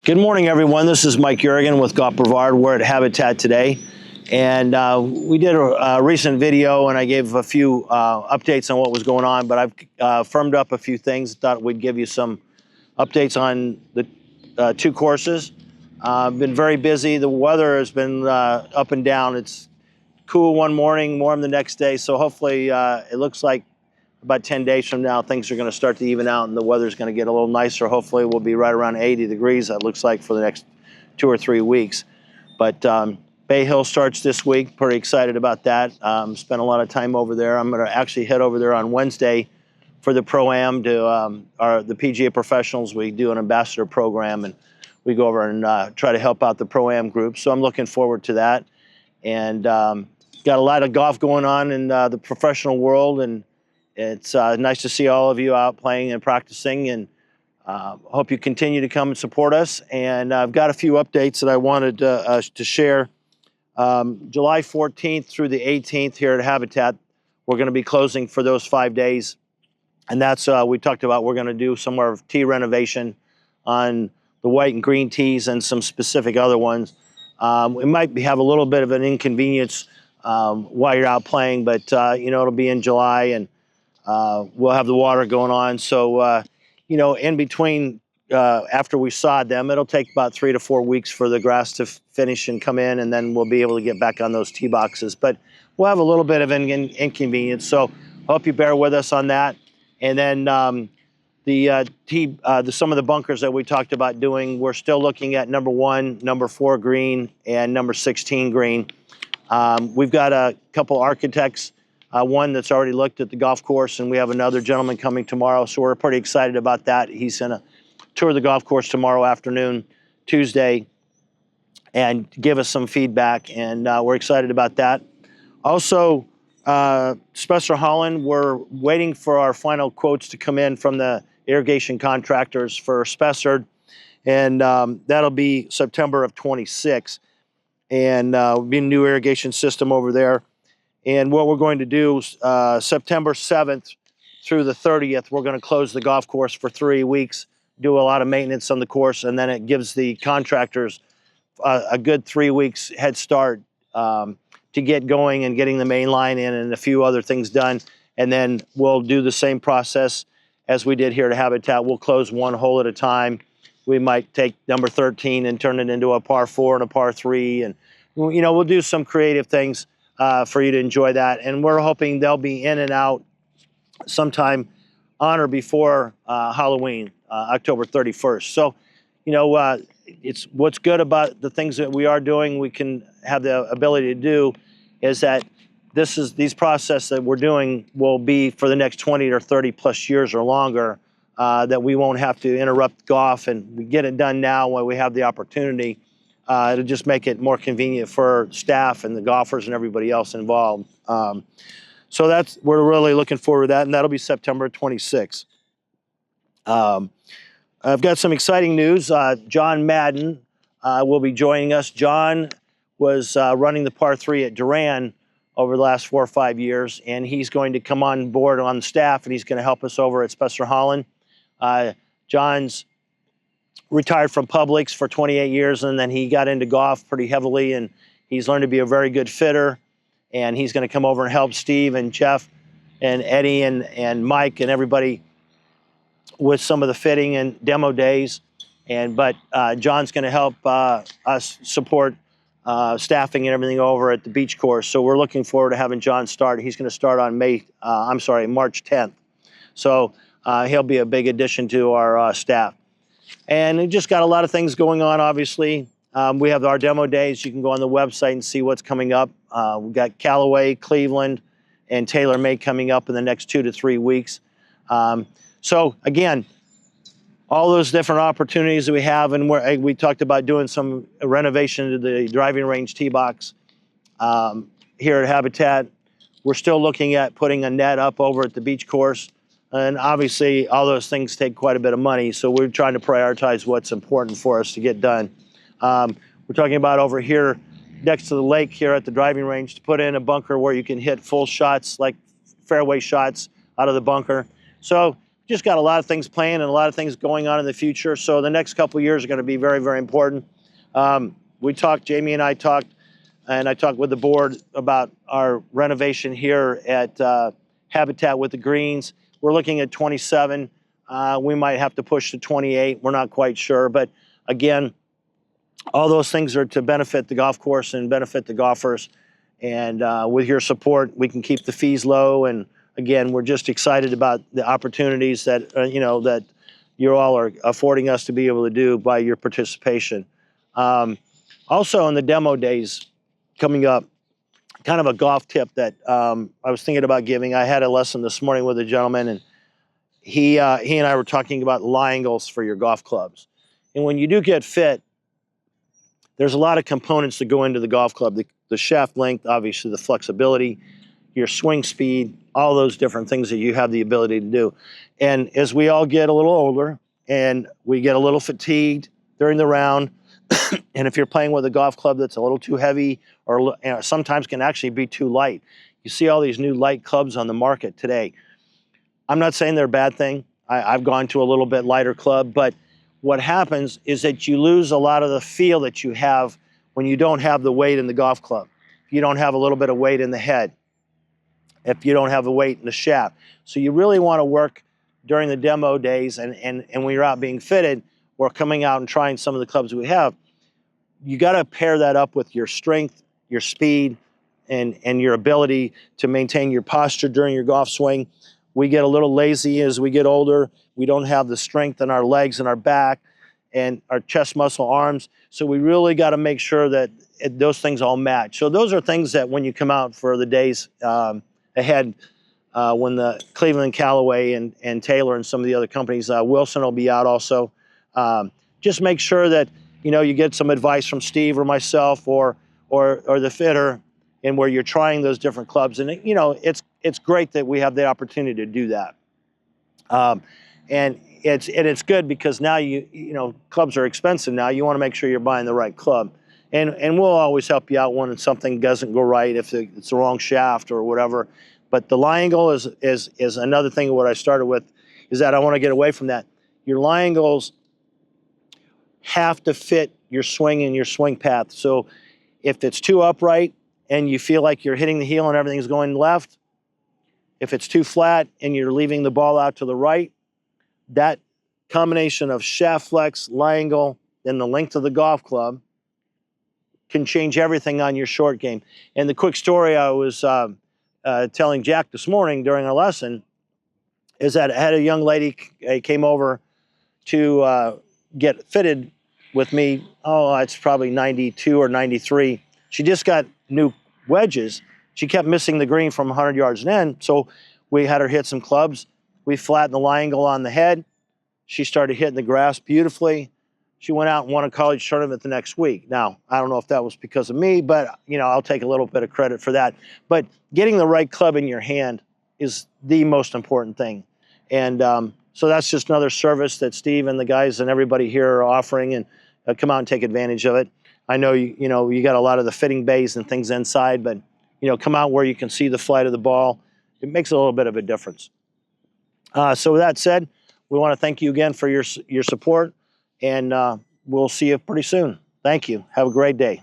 Good morning, everyone. This is Mike Yurigan with Golf Brevard. We're at Habitat today, and we did a recent video, and I gave a few updates on what was going on, but I've firmed up a few things. Thought we'd give you some updates on the two courses. Been very busy. The weather has been up and down. It's cool one morning, warm the next day, so hopefully it looks like about 10 days from now, things are going to start to even out and the weather's going to get a little nicer. Hopefully we'll be right around 80 degrees, it looks like, for the next 2 or 3 weeks. But Bay Hill starts this week. Pretty excited about that. Spent a lot of time over there. I'm going to actually head over there on Wednesday for the Pro-Am to the PGA professionals. We do an ambassador program, and we go over and try to help out the Pro-Am group. So I'm looking forward to that. And got a lot of golf going on in the professional world, and it's nice to see all of you out playing and practicing, and hope you continue to come and support us. And I've got a few updates that I wanted to share. July 14th through the 18th here at Habitat, we're going to be closing for those 5 days. And that's, we talked about, we're going to do some more tee renovation on the white and green tees and some specific other ones. We might have a little bit of an inconvenience while you're out playing, but you know, it'll be in July, and we'll have the water going on. So, you know, in between, after we sod them, it'll take about 3 to 4 weeks for the grass to finish and come in, and then we'll be able to get back on those tee boxes. But we'll have a little bit of an inconvenience. So I hope you bear with us on that. And then some of the bunkers that we talked about doing, we're still looking at number 1, number 4 green, and number 16 green. We've got a couple architects. One that's already looked at the golf course, and we have another gentleman coming tomorrow, so we're pretty excited about that. He's going to tour the golf course tomorrow afternoon, Tuesday, and give us some feedback, and we're excited about that. Also, Spor Holland, we're waiting for our final quotes to come in from the irrigation contractors for Spessard, and that'll be September of 26, and will be a new irrigation system over there. And what we're going to do, September 7th through the 30th, we're going to close the golf course for 3 weeks, do a lot of maintenance on the course, and then it gives the contractors a good 3 weeks head start to get going and getting the main line in and a few other things done. And then we'll do the same process as we did here at Habitat. We'll close one hole at a time. We might take number 13 and turn it into a par 4 and a par 3. And, you know, we'll do some creative things for you to enjoy that. And we're hoping they'll be in and out sometime on or before Halloween, October 31st. So, you know, it's what's good about the things that we are doing, we can have the ability to do, is that these processes that we're doing will be for the next 20 or 30 plus years or longer, that we won't have to interrupt golf, and we get it done now when we have the opportunity. It'll just make it more convenient for staff and the golfers and everybody else involved. So we're really looking forward to that, and that'll be September 26th. I've got some exciting news. John Madden will be joining us. John was running the par 3 at Duran over the last 4 or 5 years, and he's going to come on board on the staff, and he's going to help us over at Spor Holland. John's retired from Publix for 28 years, and then he got into golf pretty heavily, and he's learned to be a very good fitter, and he's going to come over and help Steve and Jeff and Eddie and Mike and everybody with some of the fitting and demo days. But John's going to help us support staffing and everything over at the beach course. So we're looking forward to having John start. He's going to start on March 10th. So he'll be a big addition to our staff. And we just got a lot of things going on, obviously. We have our demo days. You can go on the website and see what's coming up. We've got Callaway, Cleveland, and TaylorMade coming up in the next 2 to 3 weeks. So, again, all those different opportunities that we have, and we talked about doing some renovation to the driving range tee box here at Habitat. We're still looking at putting a net up over at the beach course. And obviously, all those things take quite a bit of money, so we're trying to prioritize what's important for us to get done. We're talking about over here next to the lake here at the driving range to put in a bunker where you can hit full shots, like fairway shots out of the bunker. So just got a lot of things planned and a lot of things going on in the future. So the next couple of years are going to be very, very important. We talked, Jamie and I talked, and I talked with the board about our renovation here at Habitat with the Greens. We're looking at 27. We might have to push to 28. We're not quite sure. But again, all those things are to benefit the golf course and benefit the golfers. And with your support, we can keep the fees low. And again, we're just excited about the opportunities that, that you all are affording us to be able to do by your participation. Also on the demo days coming up, kind of a golf tip that I was thinking about giving. I had a lesson this morning with a gentleman, and he and I were talking about lie angles for your golf clubs. And when you do get fit, there's a lot of components that go into the golf club. The shaft length, obviously the flexibility, your swing speed, all those different things that you have the ability to do. And as we all get a little older and we get a little fatigued during the round, and if you're playing with a golf club that's a little too heavy or sometimes can actually be too light, you see all these new light clubs on the market today. I'm not saying they're a bad thing. I've gone to a little bit lighter club, but what happens is that you lose a lot of the feel that you have when you don't have the weight in the golf club. If you don't have a little bit of weight in the head, if you don't have the weight in the shaft. So you really want to work during the demo days and when you're out being fitted or coming out and trying some of the clubs we have, you got to pair that up with your strength, your speed, and your ability to maintain your posture during your golf swing. We get a little lazy as we get older. We don't have the strength in our legs and our back and our chest muscle, arms. So we really got to make sure that those things all match. So those are things that when you come out for the days ahead, when the Cleveland, Callaway, and Taylor and some of the other companies, Wilson will be out also. Just make sure that you get some advice from Steve or myself or the fitter, and where you're trying those different clubs. And it's great that we have the opportunity to do that. And it's good because now clubs are expensive now. You want to make sure you're buying the right club. And we'll always help you out when something doesn't go right, if it's the wrong shaft or whatever. But the lie angle is another thing. What I started with is that I want to get away from that. Your lie angles have to fit your swing and your swing path. So if it's too upright and you feel like you're hitting the heel and everything's going left, if it's too flat and you're leaving the ball out to the right, that combination of shaft flex, lie angle, and the length of the golf club can change everything on your short game. And the quick story I was telling Jack this morning during our lesson is that I had a young lady came over to get fitted with me. Oh, it's probably 92 or 93. She just got new wedges. She kept missing the green from 100 yards and in, so we had her hit some clubs. We flattened the lie angle on the head. She started hitting the grass beautifully. She went out and won a college tournament the next week. Now, I don't know if that was because of me, but I'll take a little bit of credit for that. But getting the right club in your hand is the most important thing. And so that's just another service that Steve and the guys and everybody here are offering, and come out and take advantage of it. I know you got a lot of the fitting bays and things inside, but come out where you can see the flight of the ball. It makes a little bit of a difference. So with that said, we want to thank you again for your support, and we'll see you pretty soon. Thank you. Have a great day.